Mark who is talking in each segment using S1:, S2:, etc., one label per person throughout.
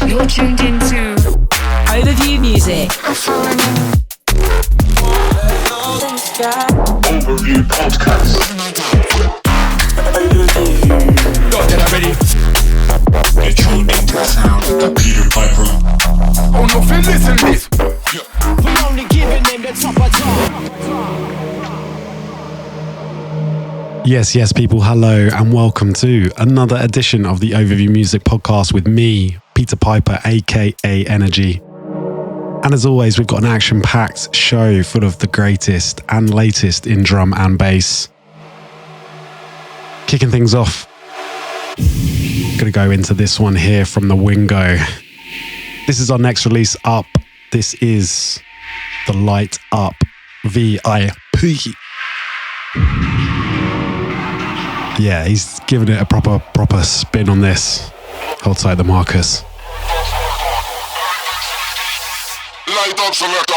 S1: You're tuned into Overview Music.
S2: Overview Podcast.
S3: Get ready.
S2: Get tuned into the sound of Peter Piper.
S3: Oh no, Phil, listen this.
S4: We're only giving them the top of top.
S5: Yes, people, hello and welcome to another edition of the Overview Music Podcast with me, Peter Piper, aka Energy. And as always, we've got an action-packed show full of the greatest and latest in drum and bass. Kicking things off, gonna go into this one here from the Wingo. This is our next release up. This is the Light Up VIP. Yeah, he's giving it a proper spin on this. Hold tight, the Marcus.
S3: Light up selector.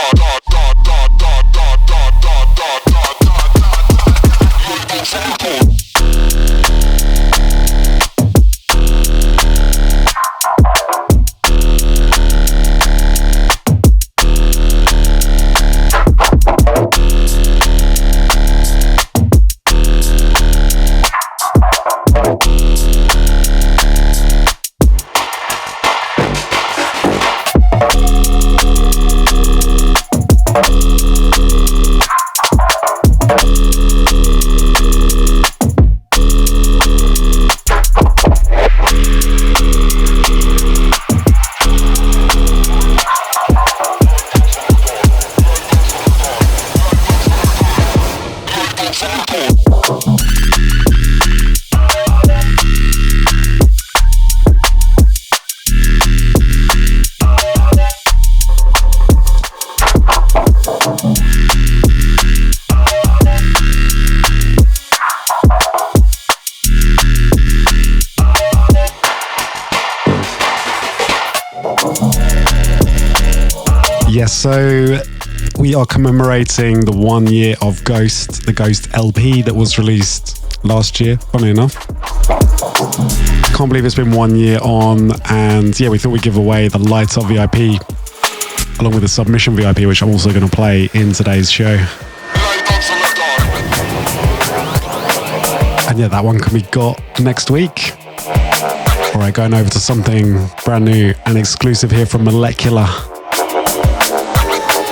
S5: So we are commemorating the 1 year of Ghost, the Ghost LP that was released last year, funny enough. Can't believe it's been 1 year on, and yeah, we thought we'd give away the Light Up VIP along with the Submission VIP, which I'm also going to play in today's show. And yeah, that one can be got next week. Alright, going over to something brand new and exclusive here from Molecular.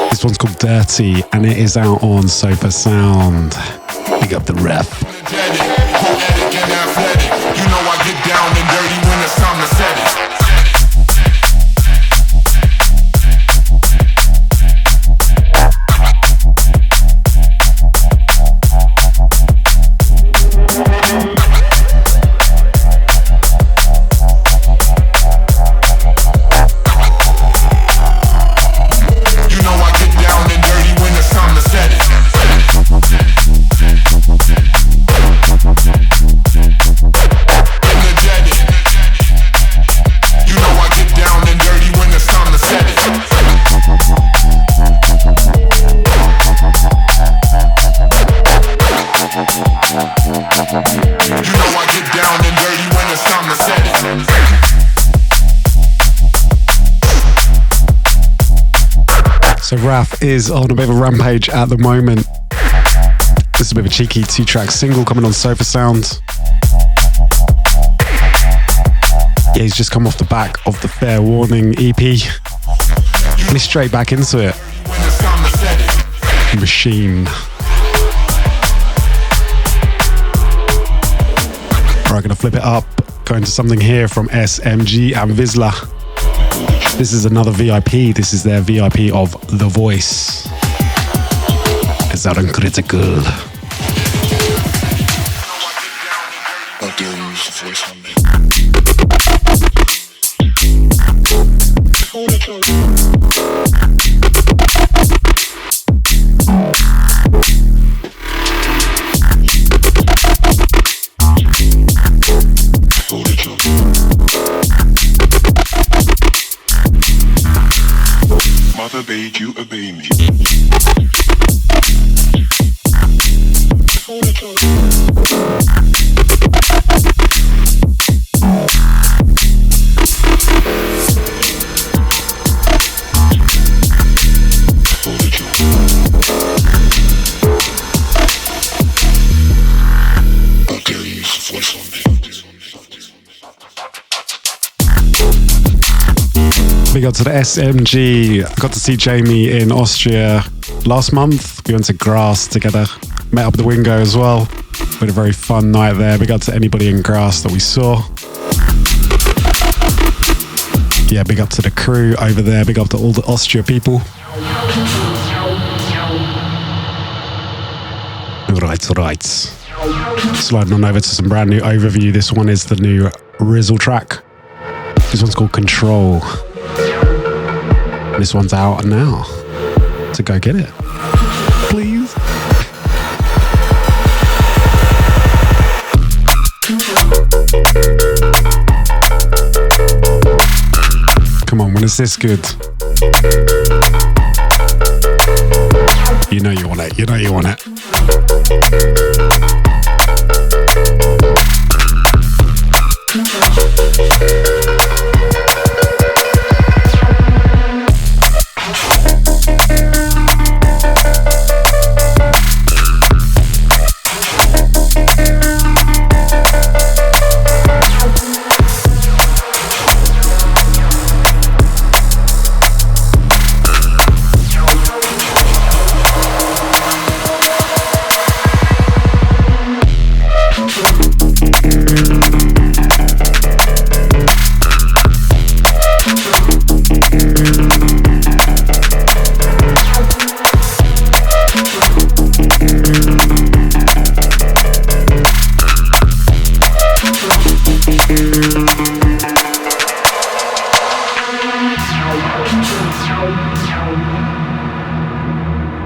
S5: This one's called Dirty, and it is out on Sofa Sound. Big up the ref.
S3: You know I get down and dirty when it's time to set it.
S5: Raph is on a bit of a rampage at the moment. This is a bit of a cheeky 2-track single coming on Sofa Sound. Yeah, he's just come off the back of the Fair Warning EP. And he's straight back into it. Machine. Alright, gonna flip it up. Going to something here from SMG and VISLA. This is another VIP. This is their VIP of The Voice. It's out on Critical.
S2: How dare you use the voice on me? Mother bade you obey me.
S5: Big up to the SMG. Got to see Jamie in Austria last month. We went to Grass together. Met up with the Wingz as well. We had a very fun night there. Big up to anybody in Grass that we saw. Yeah, big up to the crew over there. Big up to all the Austria people. Right. Sliding on over to some brand new overview. This one is the new Rizzle track. This one's called Control. This one's out now. So go get it. Please. Come on, when is this good? You know you want it. You know you want it.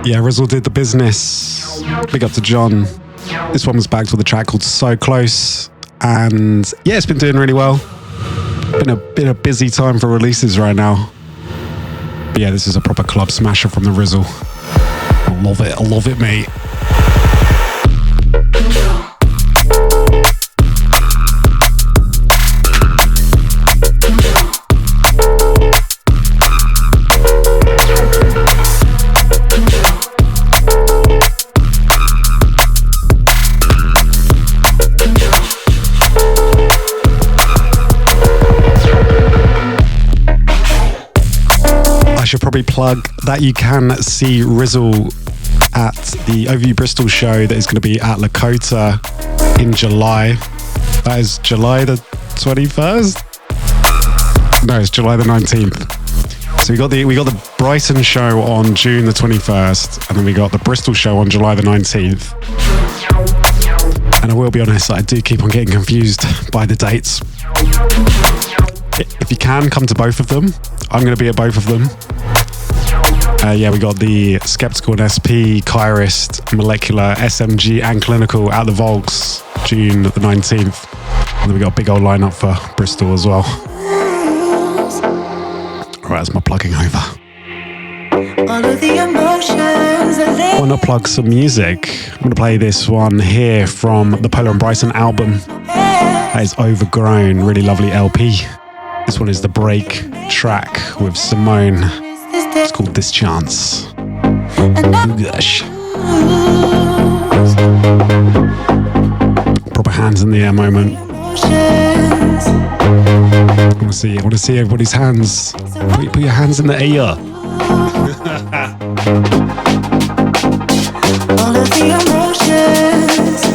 S5: Yeah, Rizzle did the business. Big up to John. This one was backed with a track called So Close. And yeah, it's been doing really well. Been a busy time for releases right now. But yeah, this is a proper club smasher from the Rizzle. I love it, mate. I should probably plug that you can see Rizzle at the Overview Bristol show that is going to be at Lakota in July. That is July the 21st? No, it's July the 19th. So we got the Bryson show on June the 21st, and then we got the Bristol show on July the 19th. And I will be honest, I do keep on getting confused by the dates. If you can, come to both of them. I'm going to be at both of them. Yeah, we got the Skeptical and SP, Kyrist, Molecular, SMG and Clinical at the Volks, June the 19th. And then we got a big old lineup for Bristol as well. Alright, that's my plugging over. I want to plug some music. I'm going to play this one here from the Pola and Bryson album. That is Overgrown, really lovely LP. This one is the break track with Cimone. It's called This Chance. Oh gosh. Proper hands in the air moment. I want to see everybody's hands. Put your hands in the air.
S6: All of the emotions.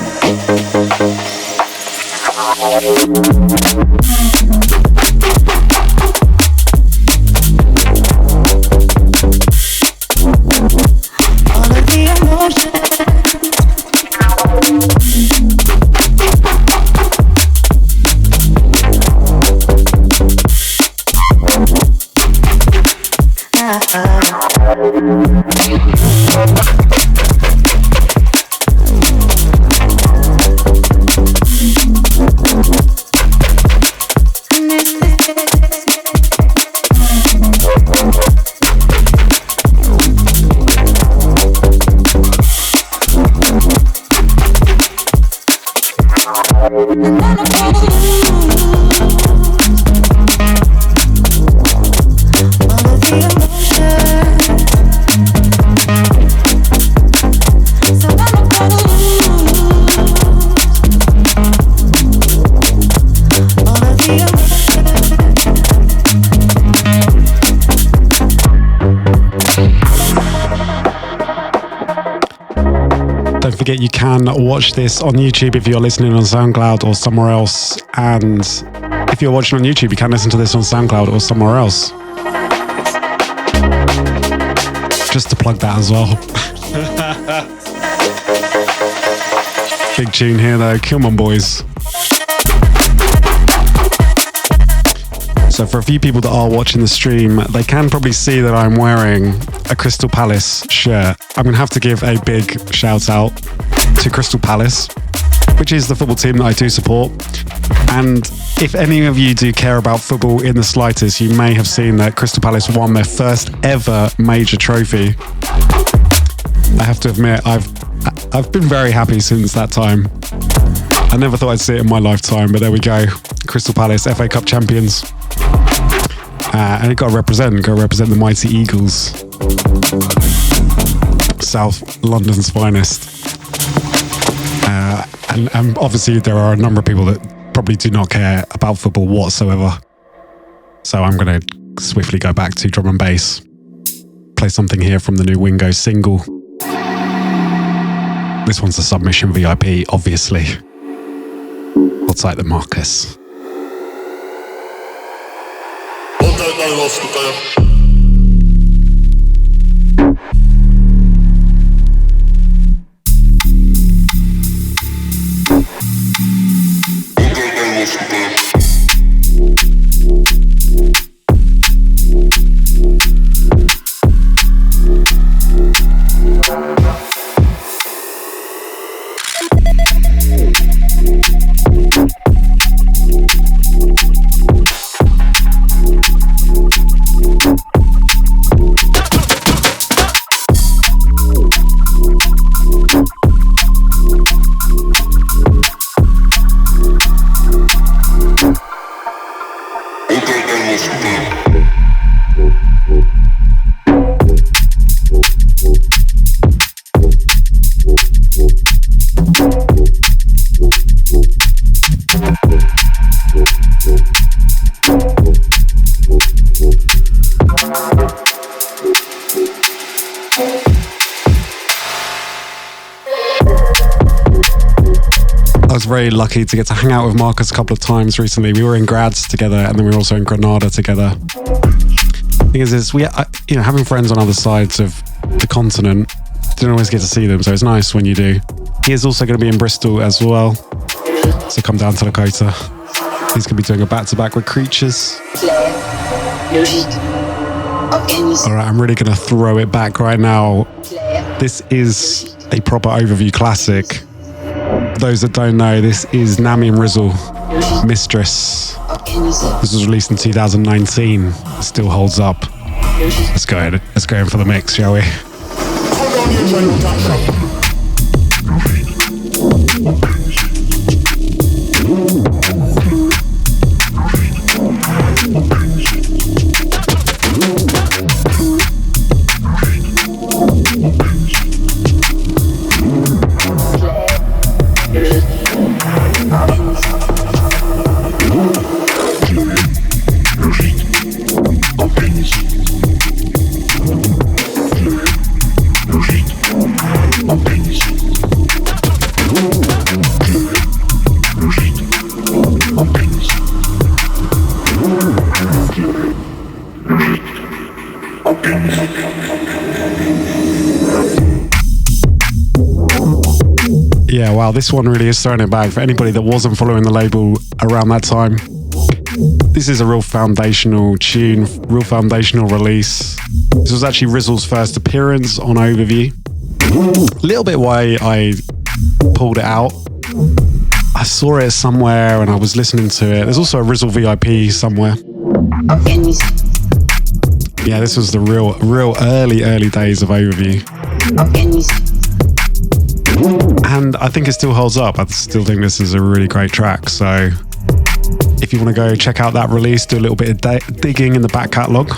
S5: Don't forget you can watch this on YouTube if you're listening on SoundCloud or somewhere else. And if you're watching on YouTube, you can listen to this on SoundCloud or somewhere else. Just to plug that as well. Big tune here though, come on boys. So for a few people that are watching the stream, they can probably see that I'm wearing a Crystal Palace shirt. I'm going to have to give a big shout out to Crystal Palace, which is the football team that I do support. And if any of you do care about football in the slightest, you may have seen that Crystal Palace won their first ever major trophy. I have to admit, I've been very happy since that time. I never thought I'd see it in my lifetime, but there we go. Crystal Palace, FA Cup champions. And it got to represent the mighty Eagles. South London's finest. And obviously there are a number of people that probably do not care about football whatsoever. So I'm going to swiftly go back to drum and bass. Play something here from the new Wingz single. This one's a Submission VIP, obviously. Hold tight the Marcus. Very lucky to get to hang out with Marcus a couple of times recently. We were in Grads together, and then we were also in Granada together. The thing is we, having friends on other sides of the continent, didn't always get to see them, so it's nice when you do. He is also going to be in Bristol as well, so come down to Lakota. He's going to be doing a back-to-back with Creatures. Alright, I'm really going to throw it back right now. This is a proper overview classic. Those that don't know, this is Nami and Rizzle, Mistress. This was released in 2019. It still holds up. Let's go in for the mix, shall we? Yeah, wow, this one really is throwing it back. For anybody that wasn't following the label around that time, this is a real foundational tune, real foundational release. This was actually Rizzle's first appearance on Overview. A little bit why I pulled it out. I saw it somewhere and I was listening to it. There's also a Rizzle VIP somewhere. Yeah, this was the real early days of Overview. And I think it still holds up. I still think this is a really great track. So if you want to go check out that release, do a little bit of digging in the back catalogue,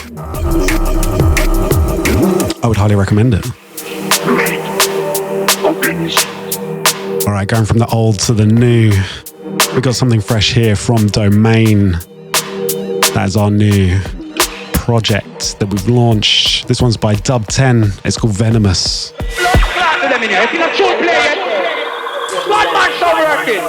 S5: I would highly recommend it. All right, going from the old to the new, we got something fresh here from Domain. That is our new project that we've launched. This one's by Dub 10. It's called Venomous.
S7: in here. If you don't shoot play it, one man shall work it.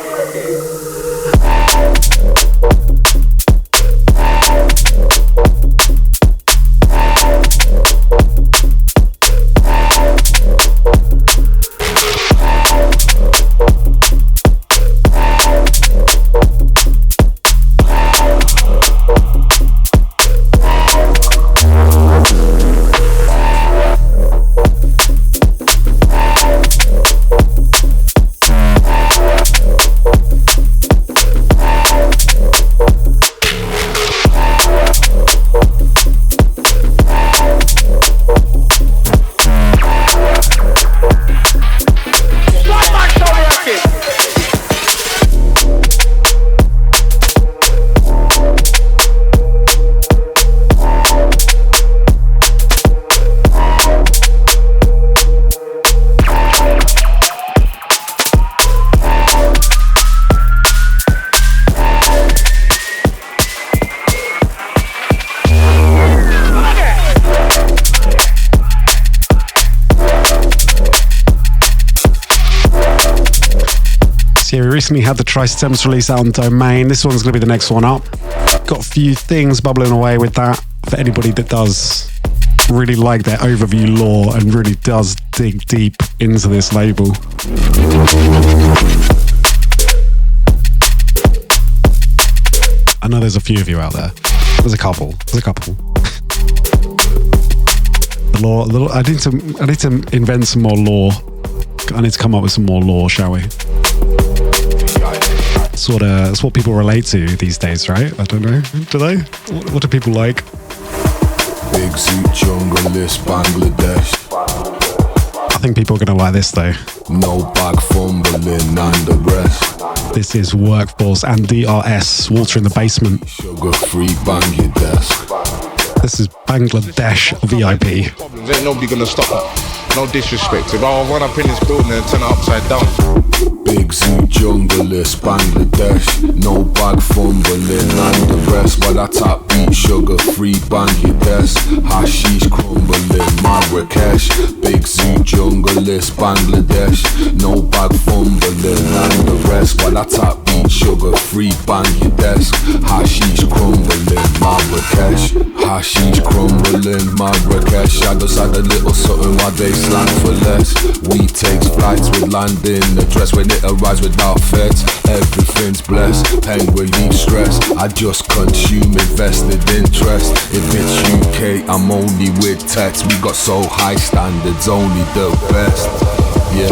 S5: We recently had the Tri-Stems release out on Domain. This one's going to be the next one up. Got a few things bubbling away with that for anybody that does really like their overview lore and really does dig deep into this label. I know there's a few of you out there. There's a couple. The lore. I need to invent some more lore. I need to come up with some more lore, shall we? It's what people relate to these days, right? I don't know. Do they? What do people like?
S8: Big suit, junglist, Bangladesh.
S5: I think people are going to like this though.
S8: No bag fumbling and the rest.
S5: This is Workforce and DRS, Water in the Basement.
S8: Sugar free Bangladesh.
S5: This is Bangladesh VIP.
S9: Ain't nobody going to stop that. No disrespect. If I run up in this building and turn it upside down.
S8: Big zoo junglist, Bangladesh. No bag fumbling and the rest. But I top beat sugar free Bangladesh. Hashish crumbling, Marrakesh. Big zoo junglist, Bangladesh. No bag fumbling and the rest. But I top beat sugar free Bangladesh. Hashish crumbling, Marrakesh. Hashish crumbling, Marrakesh. I just had a little something while they slang for less. We takes flights with landing address. When it arrives without feds, everything's blessed. Peng relief stress. I just consume invested interest. If it's UK, I'm only with text. We got so high standards, only the best. Yeah,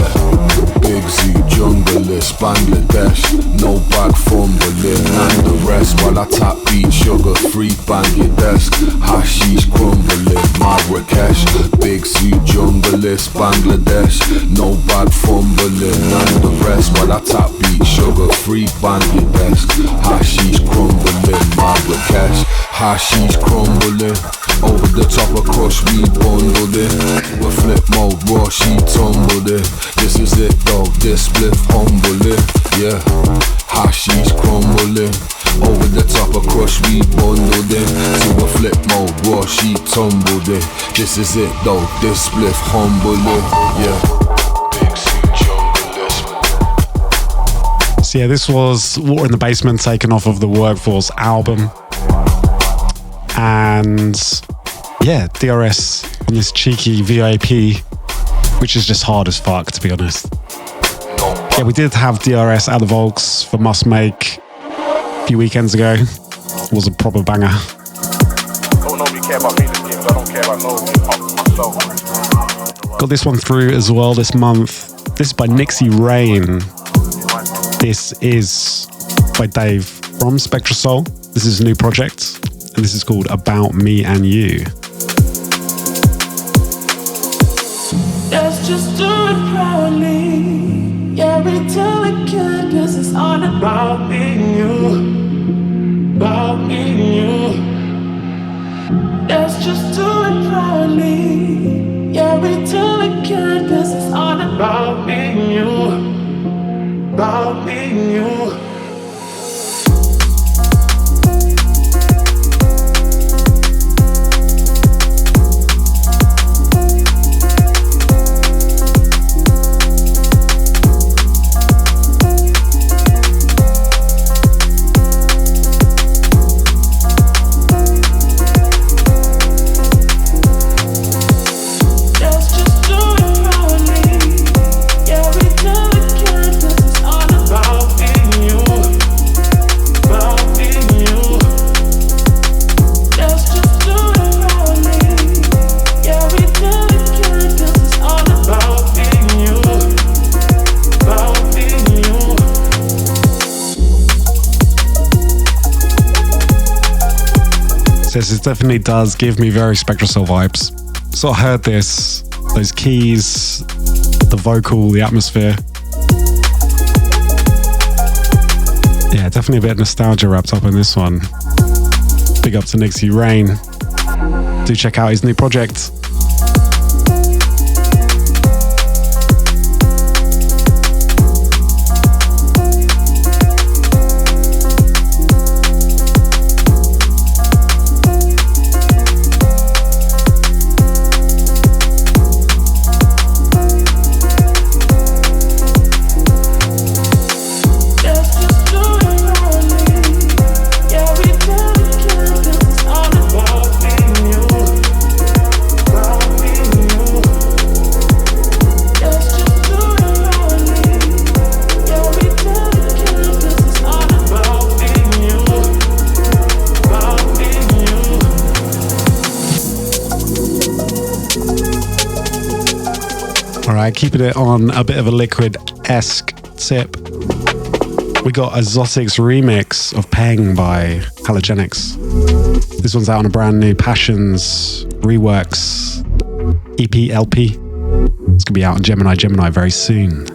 S8: Big zoo junglist, Bangladesh. No bag fumbling and the rest. While I tap beat sugar free Bangladesh. Hashish crumbling, Marrakesh. Big zoo junglist, Bangladesh. No bag fumbling and the rest. While I tap beat sugar free Bangladesh. Hashish crumbling, Marrakesh. Hashish crumbling. Over the top of crush, we bundled it. With flip mode, raw, she tumbled it. This is it though, this spliff humble it. Yeah, hashish crumbling. Over the top of crush, we bundled it. To a flip mode, raw, she tumbled it. This is it though, this spliff humble it. Yeah.
S5: So yeah, this was Water in the Basement taken off of the Workforce album. And yeah, DRS on this cheeky VIP, which is just hard as fuck, to be honest. Yeah, we did have DRS at the Volks for Must Make a few weekends ago. It was a proper banger.
S9: Don't nobody care about me, the games. I don't care about myself.
S5: Got this one through as well this month. This is by Nixxy Rain. This is by Dave from Spectra Soul. This is a new project. And this is called About Me and You.
S6: Let's just do it proudly. Yeah, we tell it good, cause it's all about me and you. About me and you. Let's just do it proudly. Yeah, we tell it good, cause it's all about me and you. About me and you.
S5: Yes, it definitely does give me very Spectral Soul vibes. So I heard this, those keys, the vocal, the atmosphere. Yeah, definitely a bit of nostalgia wrapped up in this one. Big up to Nixxy Rain. Do check out his new project. Keeping it on a bit of a liquid-esque tip. We got Azotix remix of Peng by Halogenix. This one's out on a brand new Passions Reworks EP LP. It's gonna be out on Gemini very soon.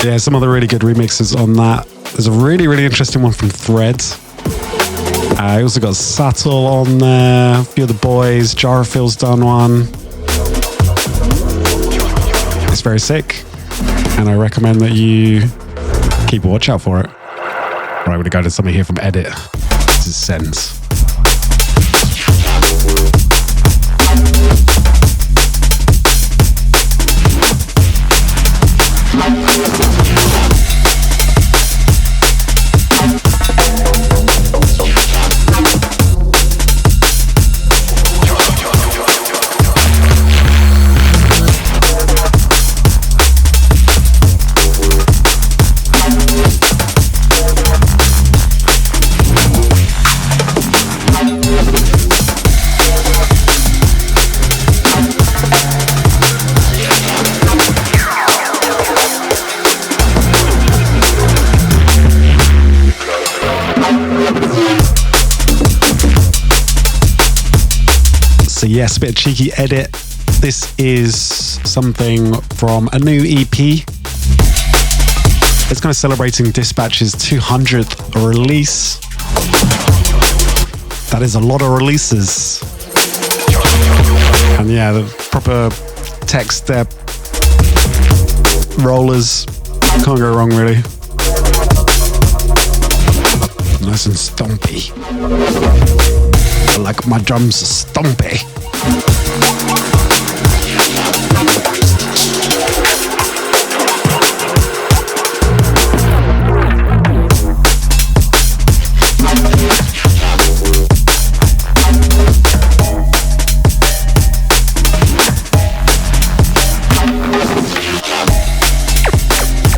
S5: Yeah, some other really good remixes on that. There's a really interesting one from Threads. I also got Satl on there, a few of the boys. Jarafil's done one. It's very sick, and I recommend that you keep a watch out for it. Right, we're gonna go to something here from Ed.it. This is Sense. Yes, a bit of cheeky Ed.it. This is something from a new EP. It's kind of celebrating Dispatch's 200th release. That is a lot of releases. And yeah, the proper tech step rollers. Can't go wrong, really. Nice and stompy. I like my drums stompy.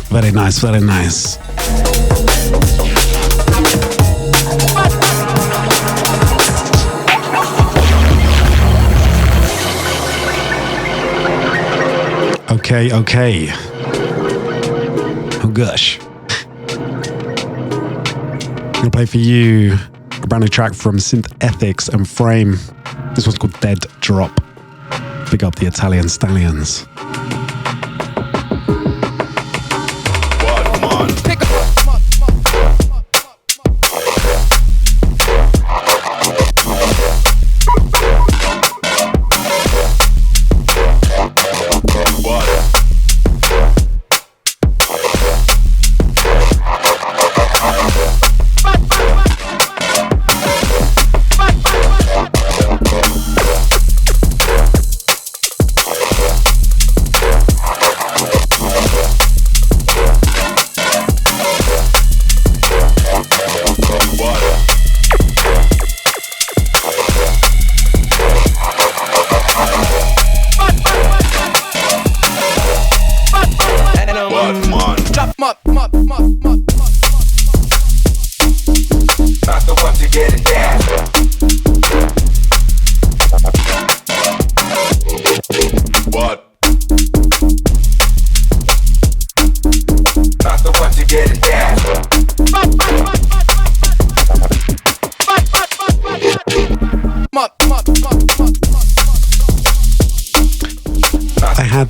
S5: Very nice, very nice. Okay. Oh gosh. I'm gonna play for you a brand new track from Synth Ethics and Frame. This one's called Dead Drop. Big up the Italian Stallions.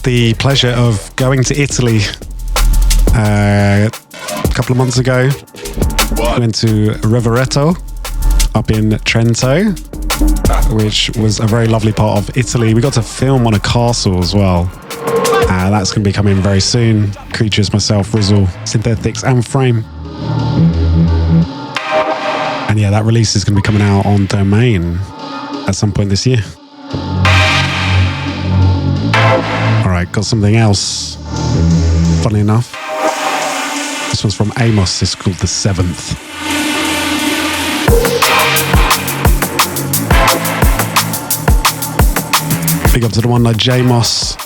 S5: had the pleasure of going to Italy a couple of months ago. Went to Rovereto up in Trento, which was a very lovely part of Italy. We got to film on a castle as well. That's going to be coming very soon. Creatures, myself, Rizzle, Synthetics and Frame. And yeah, that release is going to be coming out on Domain at some point this year. Alright, got something else. Funny enough. This one's from Amoss. It's called The Seventh. Big up to the one like J-Moss.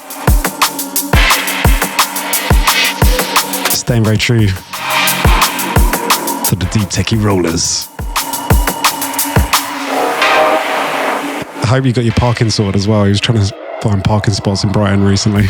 S5: Staying very true to the deep techie rollers. I hope you got your parking sorted as well. He was trying to find parking spots in Brighton recently.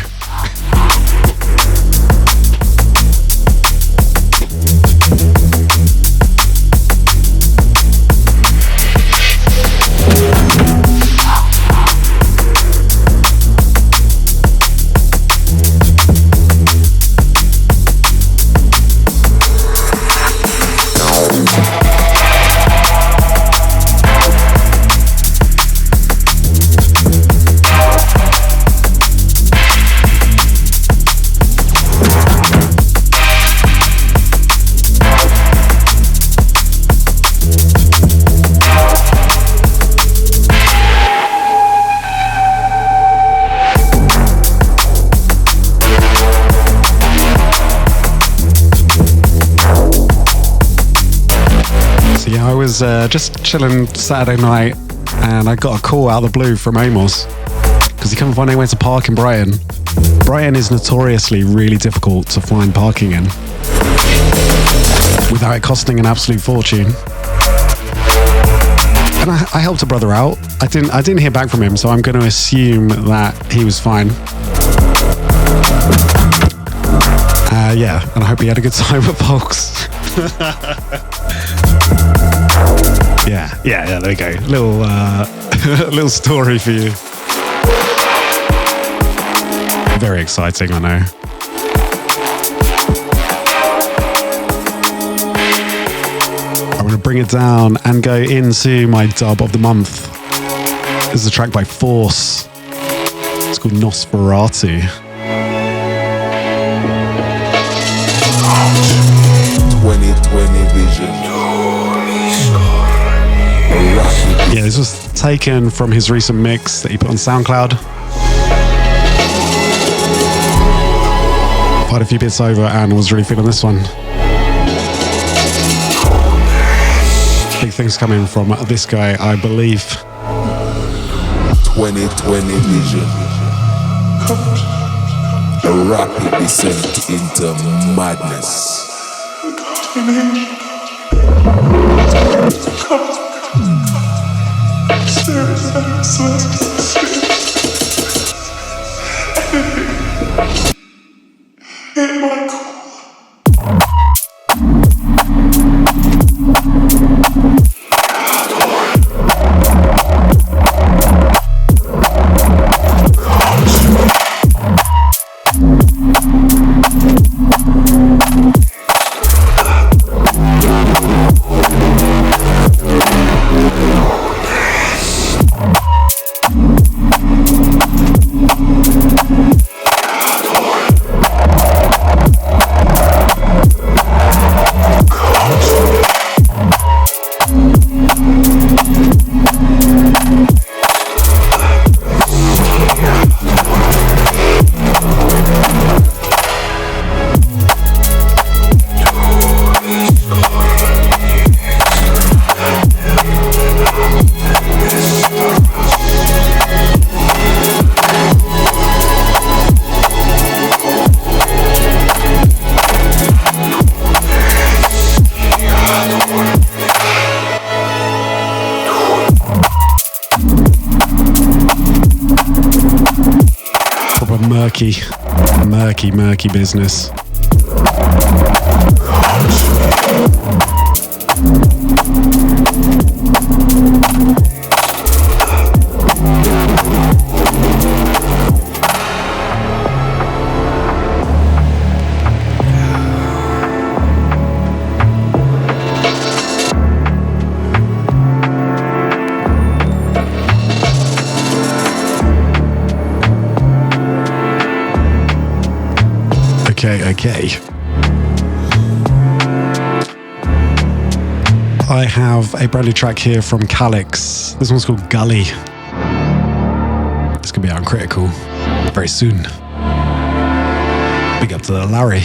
S5: Just chilling Saturday night, and I got a call out of the blue from Amoss because he couldn't find anywhere to park in Brighton. Brighton is notoriously really difficult to find parking in without it costing an absolute fortune. And I helped a brother out. I didn't hear back from him, so I'm going to assume that he was fine. Yeah, and I hope he had a good time with folks. Yeah, there we go. Little story for you. Very exciting, I know. I'm going to bring it down and go into my dub of the month. This is a track by Force. It's called Noferatu.
S8: 2020 vision.
S5: Yeah, this was taken from his recent mix that he put on SoundCloud. Quite a few bits over and was really feeling this one. Big things coming from this guy, I believe.
S8: 2020 vision. A rapid descent into madness.
S5: Murky business. Okay. I have a brand new track here from Calyx. This one's called Gully. It's gonna be out on Critical very soon. Big up to Larry.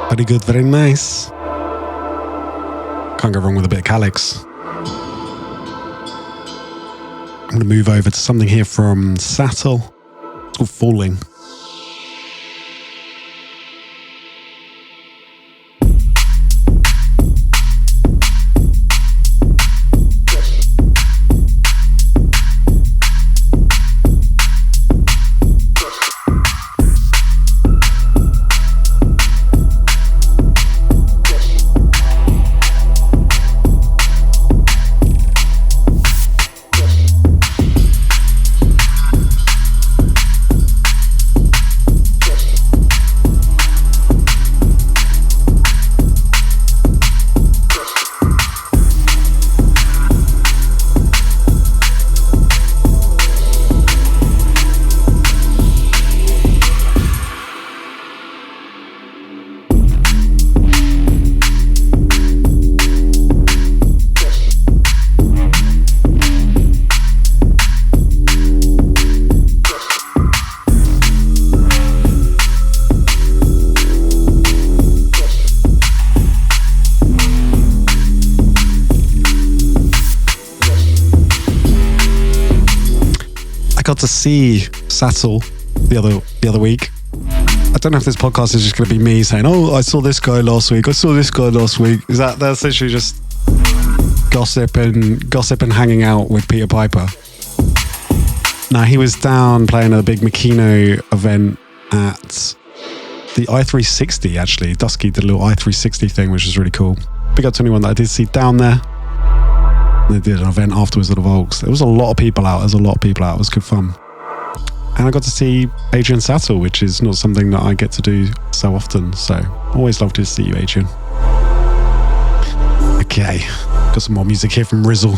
S5: Very good, very nice. Can't go wrong with a bit of Calyx. I'm going to move over to something here from Satl. It's called Falling. To see Satl the other week. I don't know if this podcast is just going to be me saying, "Oh, I saw this guy last week. I saw this guy last week." Is that's literally just gossip and hanging out with Peter Piper? Now he was down playing at a big Makino event at the i360. Actually, Dusky did a little i360 thing, which was really cool. Big up to anyone that I did see down there. They did an event afterwards at the Volks. There was a lot of people out. It was good fun. And I got to see Adrian Satl, which is not something that I get to do so often. So always love to see you, Adrian. Okay, got some more music here from Rizzle.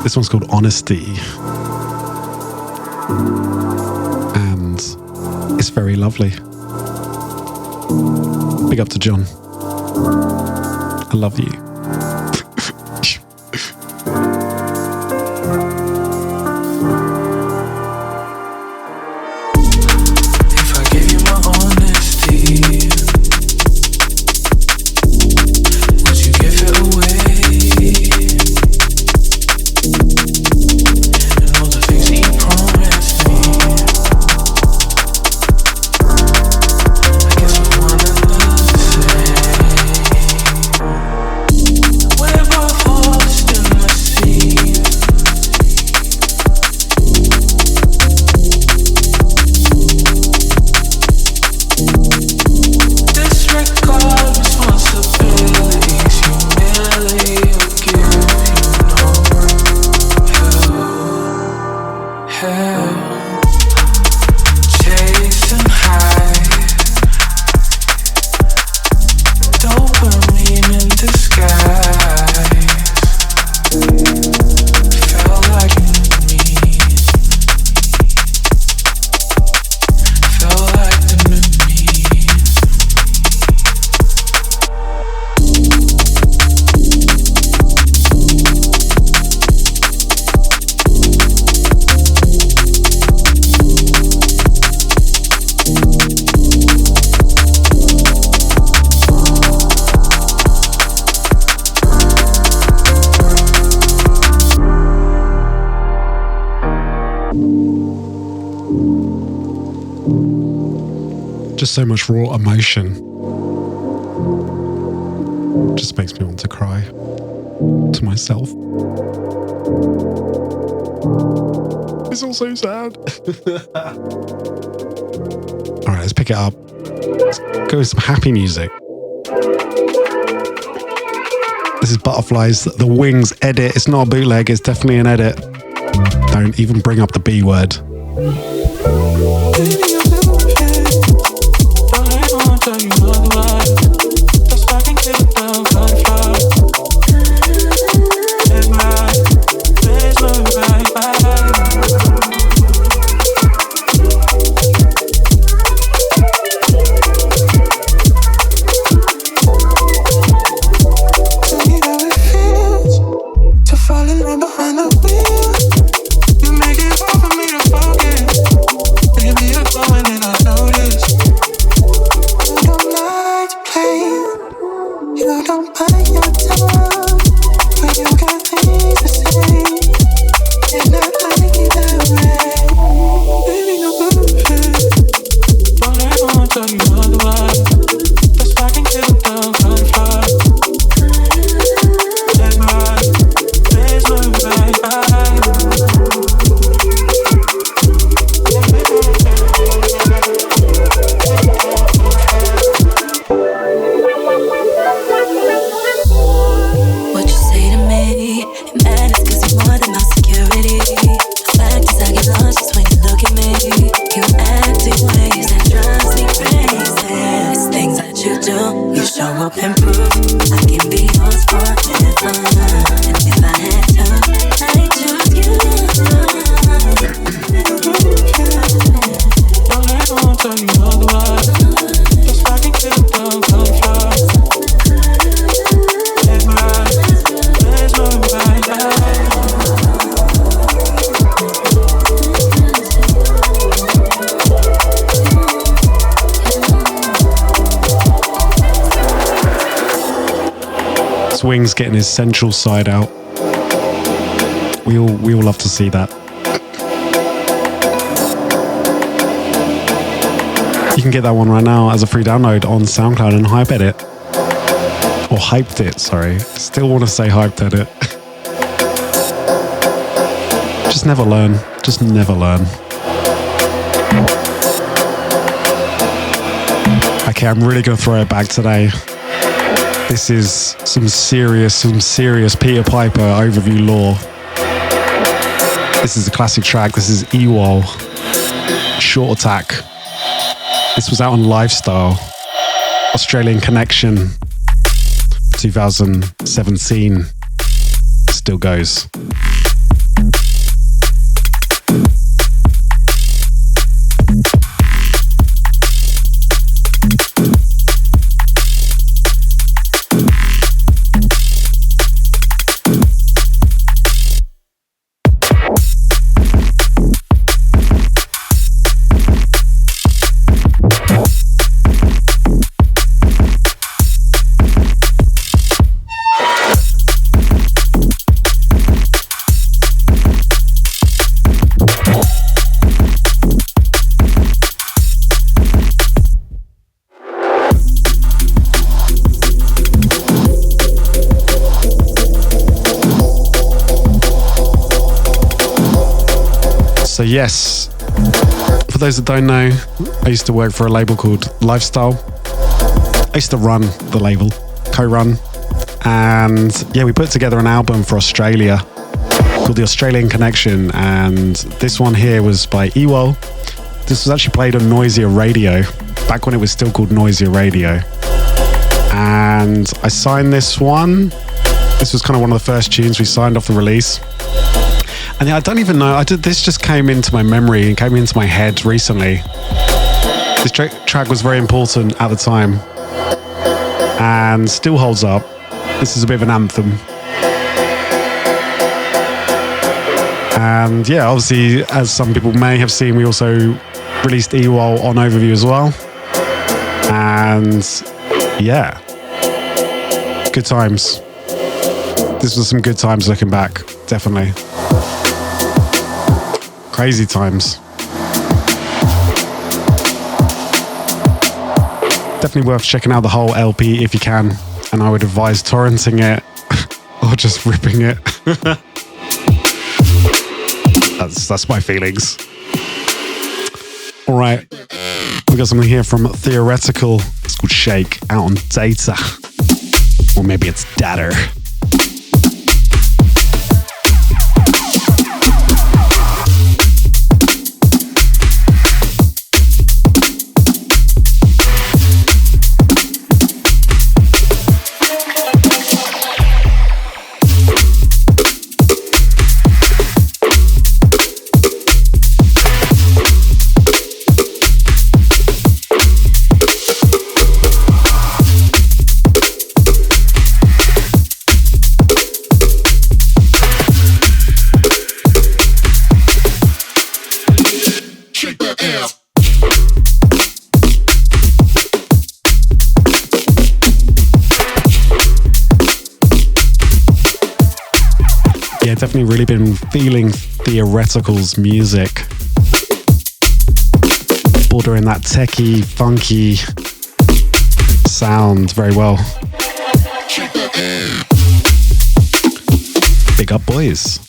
S5: This one's called Honesty. And it's very lovely. Big up to John. I love you. Just so much raw emotion. Just makes me want to cry to myself. It's all so sad. All right, let's pick it up. Let's go with some happy music. This is Butterflies, the Wingz edit. It's not a bootleg, it's definitely an edit. Don't even bring up the B word. Wingz getting his sensual side out. We all love to see that. You can get that one right now as a free download on SoundCloud and Ed.it. Or Hyped.it, sorry. Still want to say Hyped.it. Just never learn. Just never learn. Okay, I'm really going to throw it back today. This is some serious Peter Piper overview lore. This is a classic track. This is Ewol, Short Attack. This was out on Lifestyle, Australian Connection, 2017. Still goes. So yes, for those that don't know, I used to work for a label called Lifestyle. I used to run the label, co-run. And yeah, we put together an album for Australia called The Australian Connection. And this one here was by Ewol. This was actually played on Noisier Radio, back when it was still called Noisier Radio. And I signed this one. This was kind of one of the first tunes we signed off the release. And I don't even know, this just came into my memory and came into my head recently. This track was very important at the time and still holds up. This is a bit of an anthem. And yeah, obviously, as some people may have seen, we also released Ewol on Overview as well. And yeah, good times. This was some good times looking back, definitely. Crazy times. Definitely worth checking out the whole LP if you can, and I would advise torrenting it or just ripping it. That's my feelings. All right, we got something here from Theoretical. It's called Shake, out on Data, or maybe it's Datter. Yeah, definitely really been feeling Theoretical's music. Bordering that techy, funky sound very well. Big up, boys.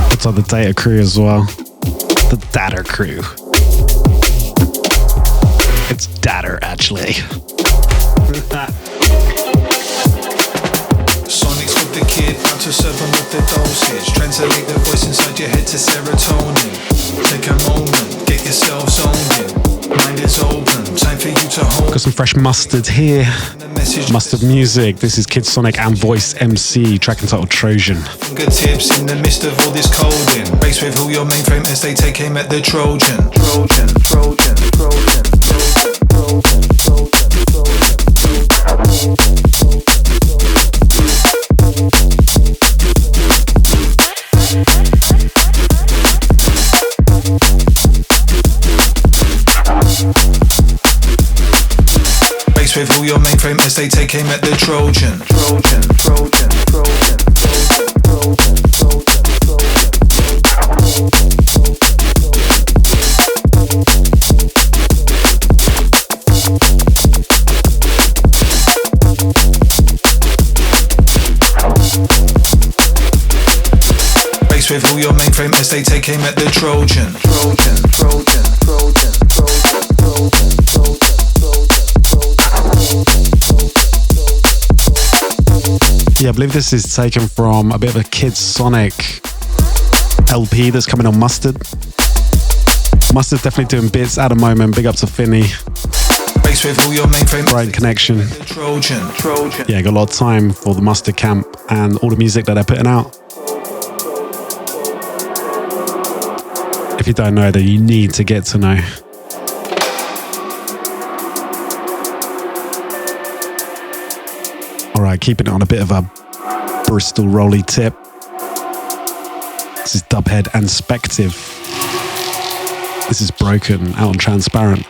S5: What's up the Data crew as well? The Data crew. It's Datter, actually.
S10: Sonics with the kid, out to serve them with the dosage. Translate the voice inside your head to serotonin. Take a moment, get yourself zoned in. Mind is open, time for you to hold.
S5: Got some fresh mustard here. Mustard music. This is Kid Sonic and Voice MC, track entitled Trojan.
S10: Fingertips in the midst of all this coding. Base with who your mainframe as they take aim at the Trojan. Trojan, Trojan, Trojan. Base with who your mainframe as they take aim at the Trojan. Trojan, Trojan, Trojan, Trojan, Base with who your mainframe as they take aim at the Trojan. Trojan, Trojan, Trojan, Trojan, Trojan, Trojan.
S5: Yeah, I believe this is taken from a bit of a Kid Sonic LP that's coming on Mustard. Mustard's definitely doing bits at the moment. Big up to Finney. Bright connection. Yeah, got a lot of time for the Mustard camp and all the music that they're putting out. If you don't know, then you need to get to know. Alright, keeping it on a bit of a Bristol rolly tip. This is Dubhead and Spective. This is Broken, out on Transparent.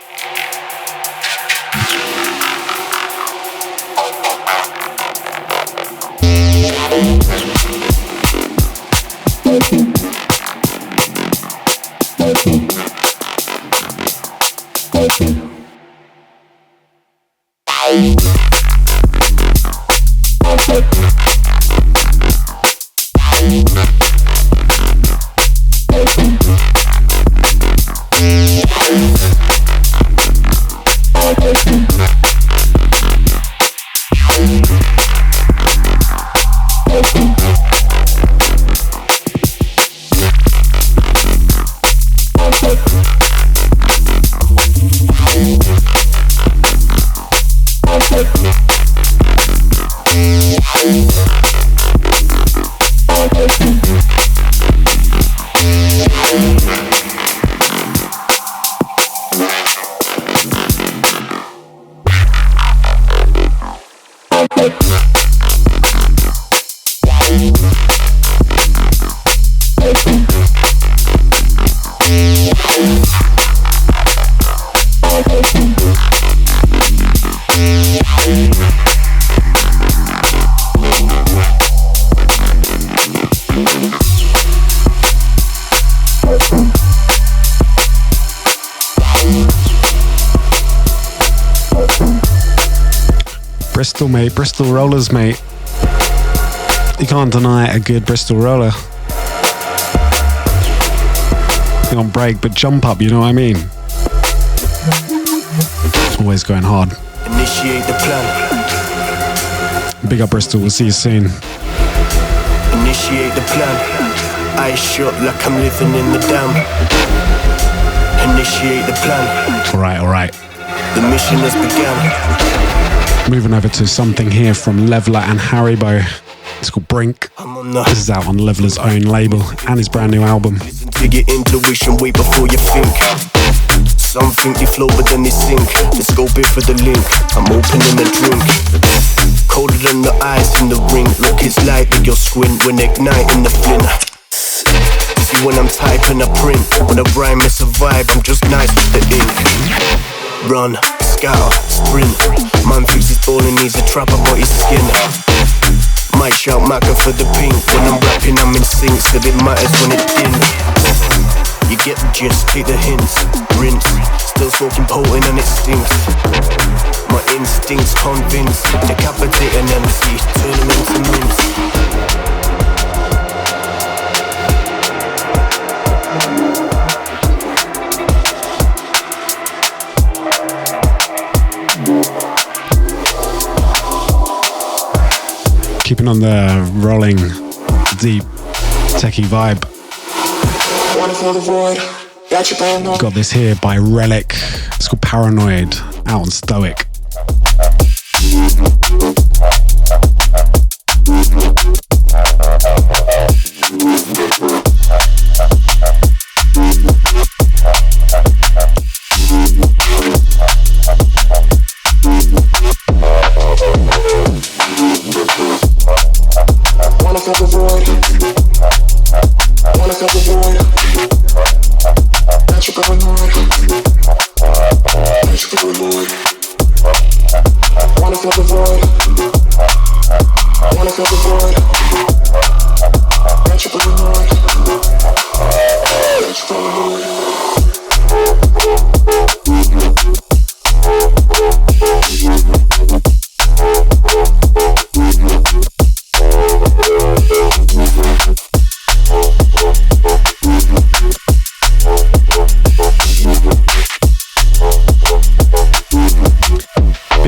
S5: Bristol, mate. Bristol rollers, mate. You can't deny a good Bristol roller. You don't break, but jump up, you know what I mean? Always going hard.
S11: Initiate the plan.
S5: Big up Bristol, we'll see you soon.
S11: Initiate the plan. Eyes shut like I'm living in the dam. Initiate the plan.
S5: Alright.
S11: The mission has begun.
S5: Moving over to something here from Leveler and Haribo. It's called Brink. This is out on Leveler's own label and his brand new album.
S11: To your intuition, wait before you think. Some think they flow but then they sink. Let's go big for the link. I'm opening a drink. Colder than the ice in the ring. Look, it's light with your squint when igniting the flint. See when I'm typing a print. When a rhyme is a vibe, I'm just nice with the ink. Run, scout, sprint. Man thinks he's balling, he's a trapper but he's skin. Might shout Macca for the pink. When I'm rapping I'm in sync, so it matters when it didn't. You get the gist, take the hints. Rinse, still smoking potent and it stinks. My instincts convinced. Decapitate an MC, turn him into mince.
S5: Keeping on the rolling, deep, techy vibe. Got this here by Relic. It's called Paranoid, out on Stoic.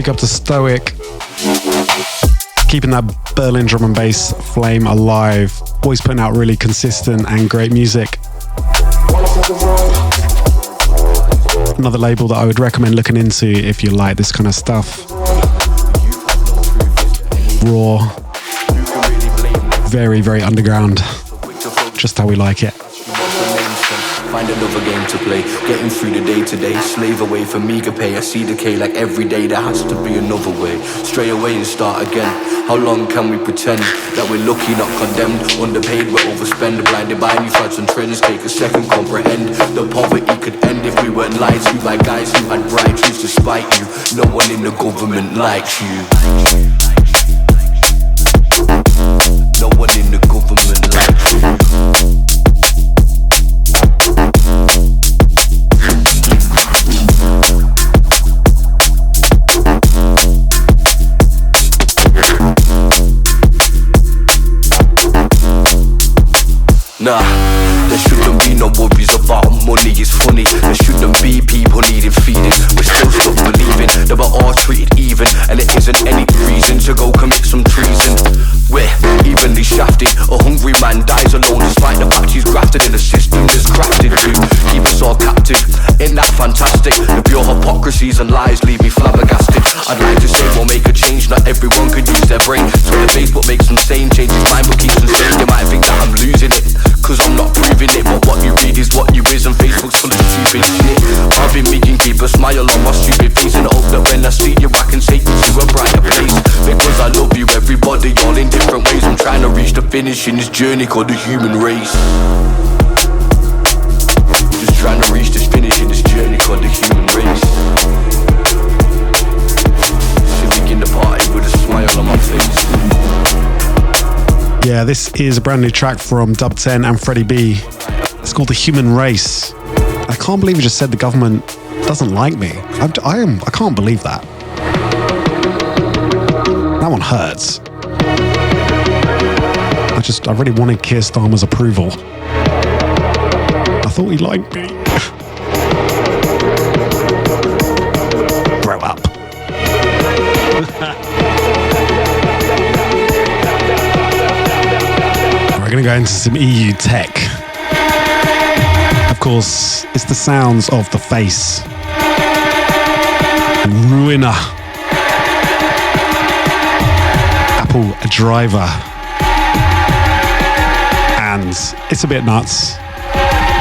S5: Up to Stoic, keeping that Berlin drum and bass flame alive, always putting out really consistent and great music. Another label that I would recommend looking into if you like this kind of stuff. Raw, very, very underground, just how we like it.
S12: Find another game to play, getting through the day to day. Slave away for meager pay, I see decay like every day. There has to be another way, stray away and start again. How long can we pretend that we're lucky, not condemned? Underpaid, we overspend, blinded by new fads and trends. Take a second, comprehend the poverty could end if we weren't lied to by guys who had bright truths to spite you. No one in the government likes you. No one in the government likes you. Nah, there shouldn't be no worries about money, it's funny. There shouldn't be people needing feeding. We're still stuck believing that we're all treated even, and it isn't any reason to go commit some treason. We're evenly shafted. A hungry man dies alone despite the fact he's grafted in a system that's crafted to keep us all captive. Ain't that fantastic? The pure hypocrisies and lies leave me flabbergasted. I'd like to say we'll make a change, not everyone could use their brain. So the Facebook makes them sane, changes mind but keeps them sane. You might think that I'm losing it, cause I'm not proving it. But what you read is what you is, and Facebook's full of stupid shit. I've been making keep a smile on my stupid face, and hope that when I see you I can take you to a brighter place. Because I love you, everybody, all in different ways. I'm trying to reach the finish in this journey called the human race. Just trying to reach this finish in this journey called the human race. Should begin the party with a smile on my face.
S5: Yeah, this is a brand new track from Dub 10 and Freddie B. It's called The Human Race. I can't believe you just said the government doesn't like me. I can't believe that. That one hurts. I really wanted Keir Starmer's approval. I thought he liked me. Grow up. We're going to go into some EU tech. Of course, it's the sounds of the face. Ruiner. Apple Driver. And it's a bit nuts.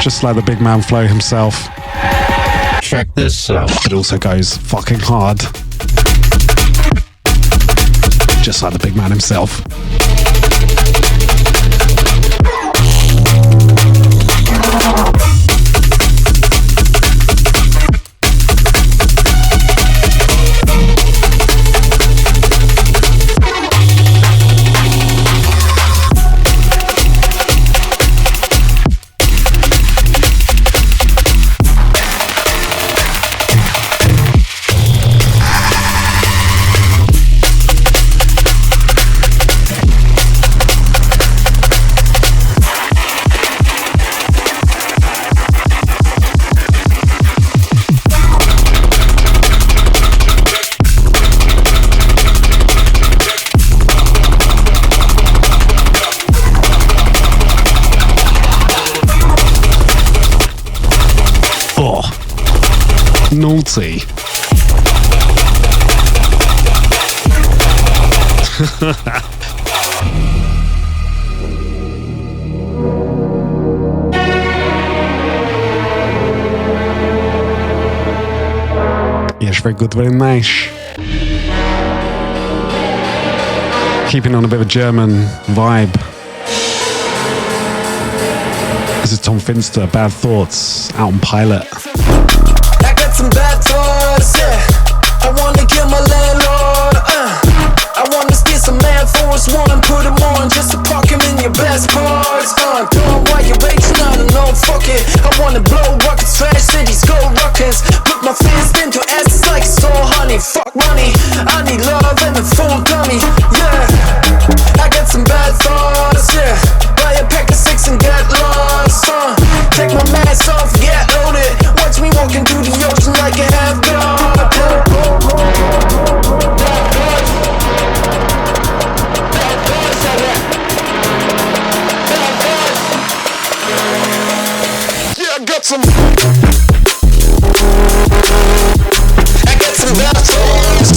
S5: Just like the big man Flow himself.
S13: Check this out.
S5: It also goes fucking hard. Just like the big man himself. Naughty. Yes, very good, very nice. Keeping on a bit of a German vibe. This is Tom Finster, Bad Thoughts, out on Pilot.
S14: Some bad thoughts, yeah. I wanna kill my landlord, I wanna steal some Air Force One, put them on just to park him in your best parts, Don't while you're raging, I don't know, fuck it. I wanna blow rockets, trash cities, go ruckus. Put my fist into asses like it's all honey. Fuck money, I need love and a full tummy, yeah. I got some bad thoughts, yeah. Buy a pack of 6 and get lost, Take my mask off, get loaded. Watch me walking through the ocean like a half god. Yeah, I got some bad thoughts.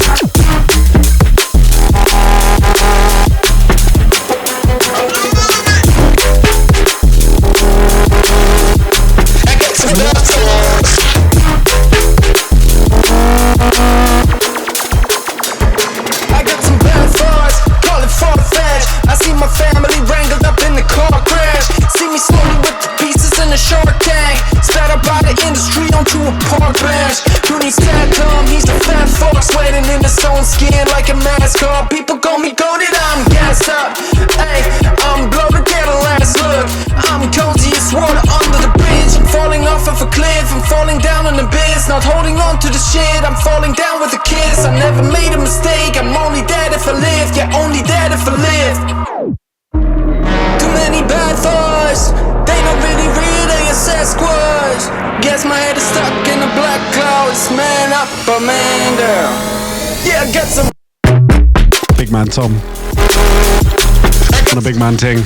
S14: Family wrangled up in the car crash. See me slowly with the pieces in the shark tank. Spat up by the industry onto a park bench. Who needs Satl? He's the fat fuck, sweating in his own skin like a mascot. People call me goated, I'm gassed up. Hey, I'm blow to get a last look. I'm cozy as water under the bridge. I'm falling off of a cliff, I'm falling down on the biz. Not holding on to the shit, I'm falling down with a kiss. I never made a mistake, I'm only dead if I live. Yeah, only dead if I live. Many bad thoughts, they not really real, they a Sasquatch. Guess my head is stuck in the black clouds. Man up or man down. Yeah, I got some.
S5: Big man Tom on a big man ting.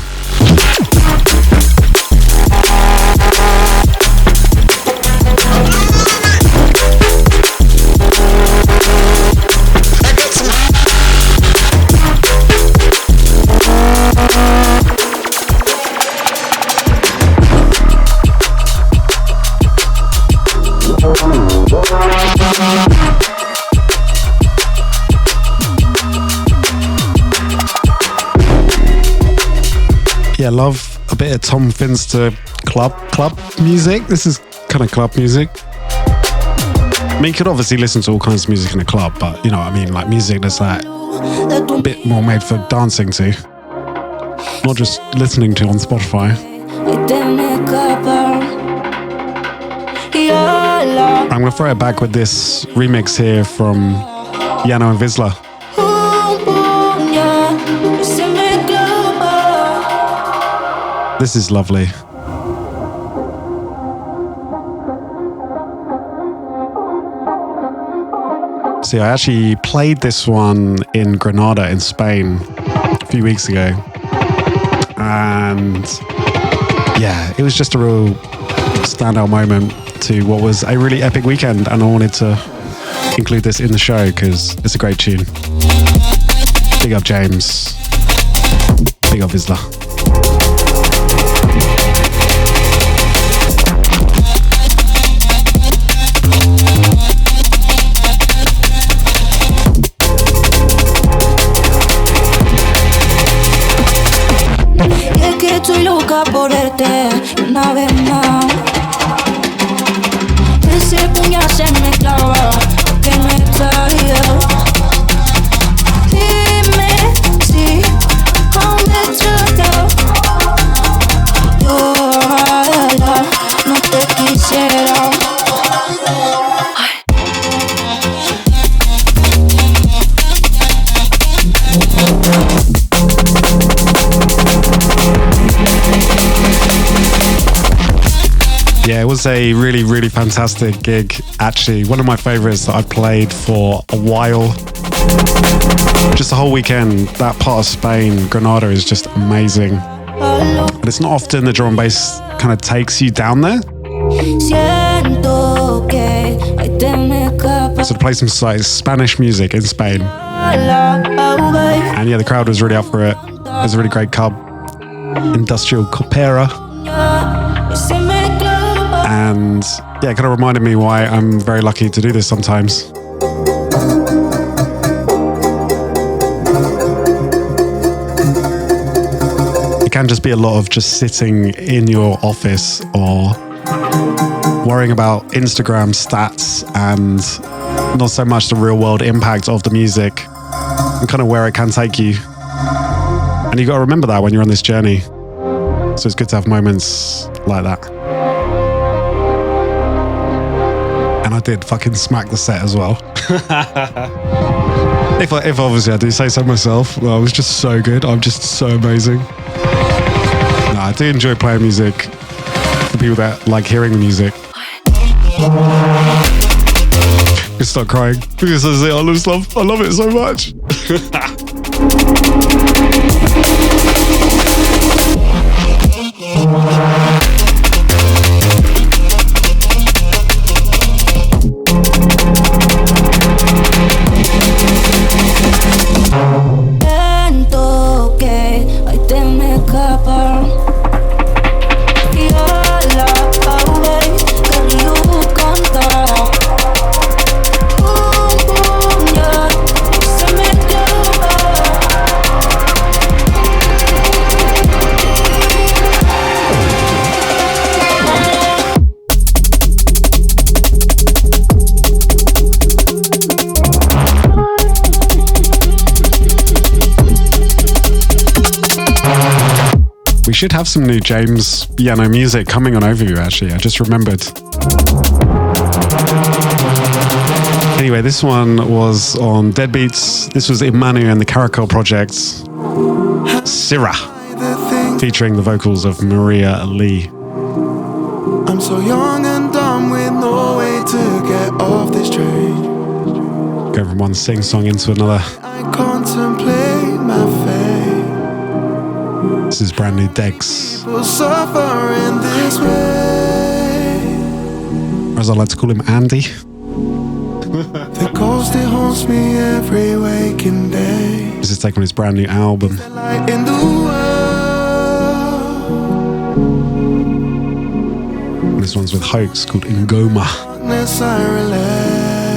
S5: Yeah, love a bit of Tom Finster club music. This is kind of club music. I mean, you could obviously listen to all kinds of music in a club, but you know what I mean, like music that's like a bit more made for dancing to, not just listening to on Spotify. I'm going to throw it back with this remix here from Yano and VISLA. This is lovely. See, I actually played this one in Granada in Spain a few weeks ago. And yeah, it was just a real standout moment to what was a really epic weekend. And I wanted to include this in the show because it's a great tune. Big up James. Big up VISLA.
S15: Estoy loca por verte una vez más. Ese puñal se me clava, que me traía. Dime si aún me trata. Yo ojalá no te quisiera.
S5: Yeah, it was a really, really fantastic gig. Actually, one of my favorites that I've played for a while. Just the whole weekend, that part of Spain, Granada, is just amazing. But it's not often the drum and bass kind of takes you down there. So to play some like Spanish music in Spain. And yeah, the crowd was really up for it. It was a really great club. Industrial Copera. And yeah, it kind of reminded me why I'm very lucky to do this sometimes. It can just be a lot of just sitting in your office or worrying about Instagram stats and not so much the real world impact of the music and kind of where it can take you. And you got to remember that when you're on this journey. So it's good to have moments like that. And I did fucking smack the set as well. if obviously I do say so myself, well, I was just so good. I'm just so amazing. No, I do enjoy playing music for people that like hearing the music. I start crying because I love it so much. We should have some new James Yano music coming on Overview, actually. I just remembered. Anyway, this one was on Deadbeats. This was Imanu and the Caracol Project. Syrah, featuring the vocals of Maria Lee.
S6: I'm so young and dumb with no way to get off this train.
S5: Go from one sing-song into another.
S6: I contemplate my fate.
S5: This is brand new Dex.
S6: People suffer in this way.
S5: Or as I like to call him, Andy.
S6: The ghost, it haunts me every waking day.
S5: This is taken on his brand new album.
S6: Light in the world.
S5: This one's with Hoax called Ngoma.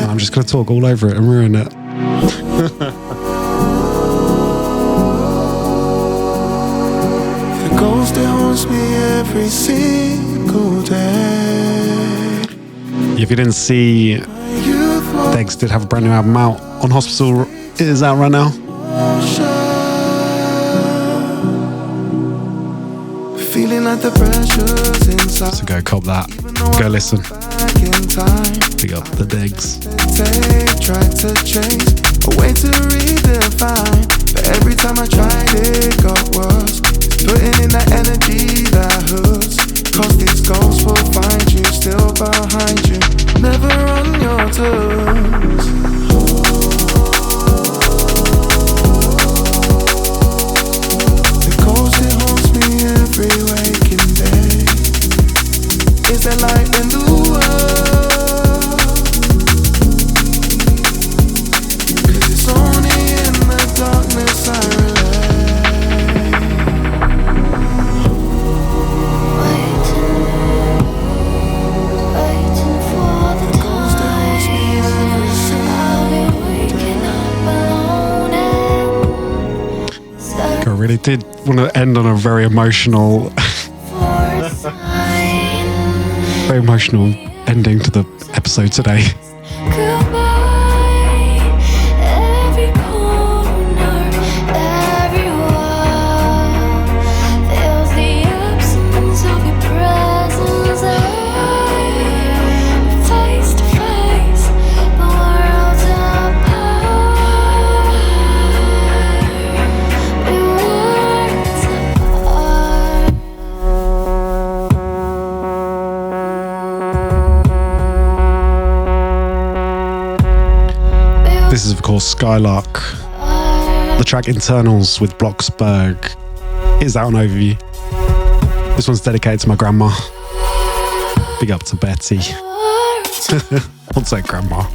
S5: I'm just going to talk all over it and ruin it.
S6: The ghost, it haunts me every single day.
S5: If you didn't see, Dex did have a brand new album out on Hospital. It is out right now.
S6: Feeling like the pressure's inside.
S5: So go cop that. Go listen.
S6: in time.
S5: Big up the digs.
S6: Tried to chase a way to redefine, but every time I tried it got worse. Putting in that energy that hurts, cause these ghosts will find you still behind you, never on your terms. The ghost, it haunts me every waking day. Is there light in the world? 'Cause it's only in the darkness I relate. Waiting for the ghost that haunts me every I'll be waking up alone.
S5: I really did want to end on a very emotional, very emotional ending to the episode today. This is, of course, Skylark. The track Internals with Bloxburg is out on Overview. This one's dedicated to my grandma. Big up to Betty. I'll say grandma.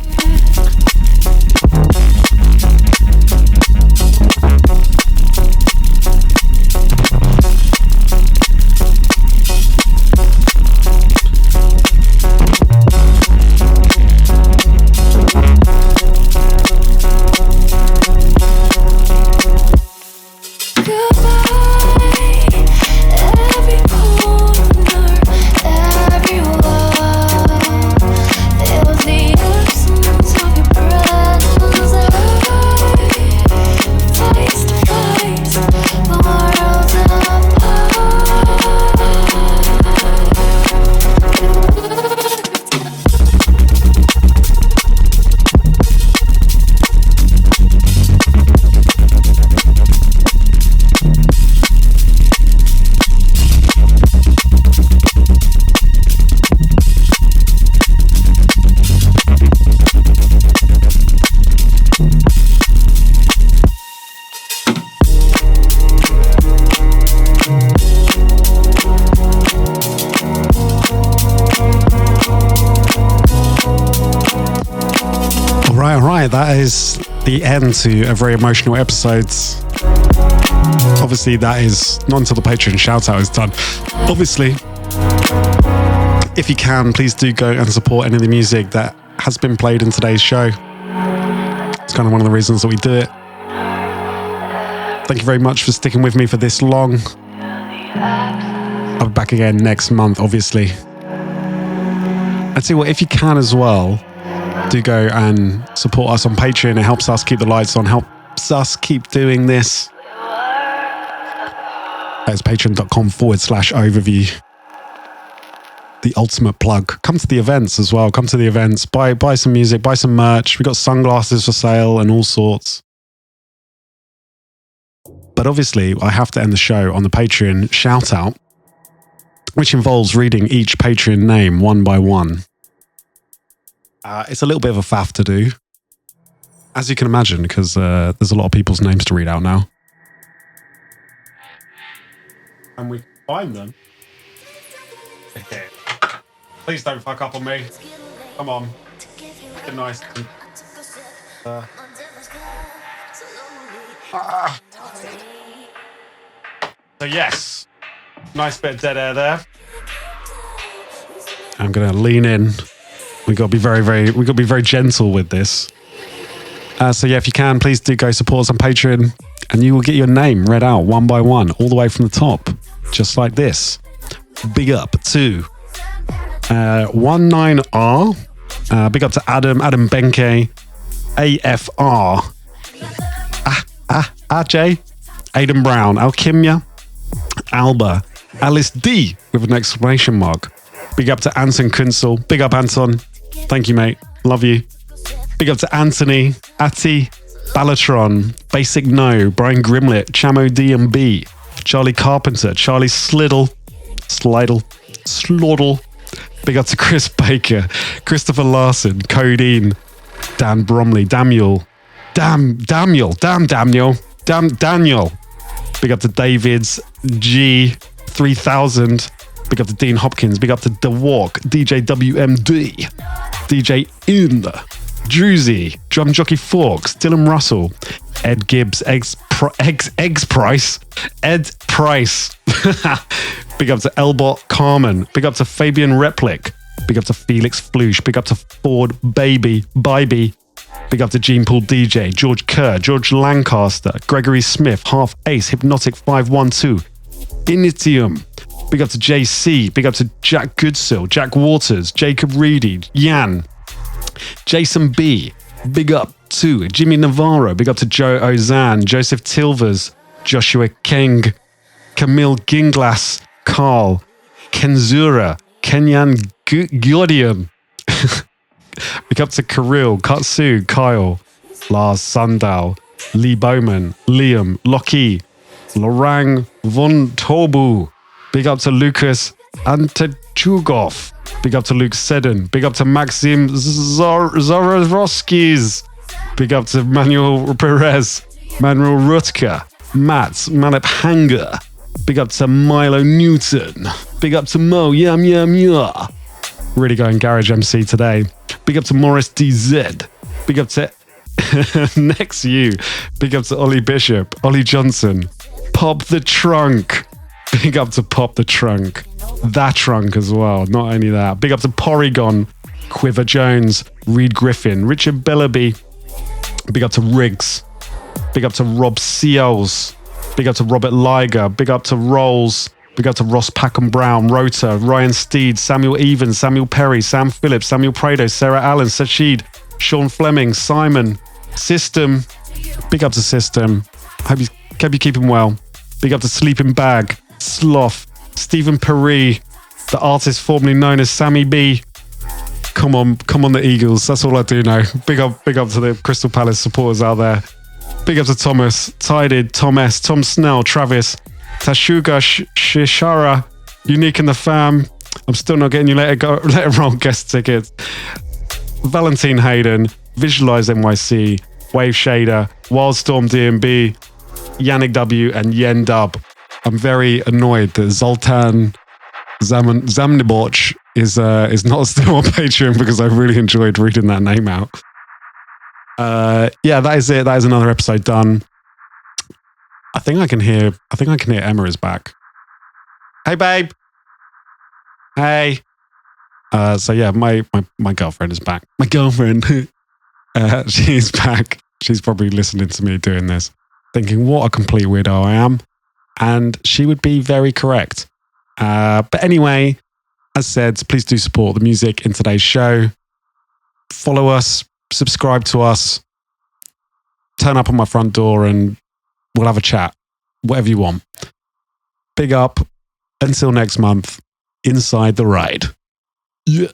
S5: That is the end to a very emotional episode. Obviously, that is not until the Patreon shout out is done. Obviously, if you can, please do go and support any of the music that has been played in today's show. It's kind of one of the reasons that we do it. Thank you very much for sticking with me for this long. I'll be back again next month, obviously. I'd say, well, if you can as well, do go and support us on Patreon. It helps us keep the lights on, helps us keep doing this. That's patreon.com/overview. The ultimate plug. Come to the events as well. Come to the events. Buy some music, buy some merch. We got sunglasses for sale and all sorts. But obviously, I have to end the show on the Patreon shout out, which involves reading each Patreon name one by one. It's a little bit of a faff to do, as you can imagine, because there's a lot of people's names to read out now. And we find them. Please don't fuck up on me. Come on. Be nice. So yes, nice bit of dead air there. I'm gonna lean in. We got to be very gentle with this. So yeah, if you can, please do go support us on Patreon, and you will get your name read out one by one, all the way from the top, just like this. Big up to 19R. Big up to Adam Benke, AFR, AJ, Aidan Brown, Alchemia, Alba, Alice D with an exclamation mark, Big up to Anton Kunzel. Big up, Anton. Thank you, mate. Love you. Big up to Anthony, Atti, Balatron, Basic No, Brian Grimlet, Chamo DMB, Charlie Carpenter, Charlie Slidle, Big up to Chris Baker, Christopher Larson, Codeine, Dan Bromley, Daniel. Daniel. Big up to David's G3000. Big up to Dean Hopkins. Big up to The Walk, DJ WMD, DJ In, Druzy, Drum Jockey Forks, Dylan Russell, Ed Gibbs, Eggs Price, Ed Price. Big up to Elbot Carmen. Big up to Fabian Replic. Big up to Felix Flush. Big up to Ford Baby. Big up to Gene Pool DJ, George Kerr, George Lancaster, Gregory Smith, Half Ace, Hypnotic 512, Initium. Big up to JC. Big up to Jack Goodsill, Jack Waters, Jacob Reedy, Yan, Jason B. Big up to Jimmy Navarro. Big up to Joe Ozan, Joseph Tilvers, Joshua Keng, Camille Ginglas, Carl, Kenzura, Kenyan Gordium. Big up to Kirill, Katsu, Kyle, Lars Sundow, Lee Bowman, Liam, Lockie, Lorang Von Tobu. Big up to Lucas Antachugov. Big up to Luke Seddon. Big up to Maxim Zorowskis. Big up to Manuel Perez, Manuel Rutka, Matt Manip Hanger. Big up to Milo Newton. Big up to Mo Yum Yum Yum. Really going Garage MC today. Big up to Morris DZ. Big up to Next You. Big up to Ollie Bishop, Ollie Johnson. Pop the Trunk. Big up to Pop the Trunk. That Trunk as well. Not only that. Big up to Porygon, Quiver Jones, Reed Griffin, Richard Bellaby. Big up to Riggs. Big up to Rob Seals. Big up to Robert Liger. Big up to Rolls. Big up to Ross Packham Brown, Rota, Ryan Steed, Samuel Evans, Samuel Perry, Sam Phillips, Samuel Prado, Sarah Allen, Sachid, Sean Fleming, Simon, System. Big up to System. Hope you keep him well. Big up to Sleeping Bag, Sloth, Stephen Perry, the artist formerly known as Sammy B. Come on the Eagles. That's all I do know. Big up to the Crystal Palace supporters out there. Big up to Thomas, Tided, Tom S, Tom Snell, Travis, Tashuga Shishara, Unique in the Fam. I'm still not getting you Let It Roll guest tickets. Valentine Hayden, Visualize NYC, Wave Shader, Wildstorm DMB, Yannick W, and Yen Dub. I'm very annoyed that Zoltan Zamniboch is not still on Patreon because I really enjoyed reading that name out. Yeah, that is it. That is another episode done. I think I can hear Emma is back. Hey, babe. Hey. So yeah, my girlfriend is back. My girlfriend. She's back. She's probably listening to me doing this, thinking what a complete weirdo I am. And she would be very correct. But anyway, as said, please do support the music in today's show. Follow us, subscribe to us, turn up on my front door and we'll have a chat, whatever you want. Big up. Until next month, inside the ride. Yeah.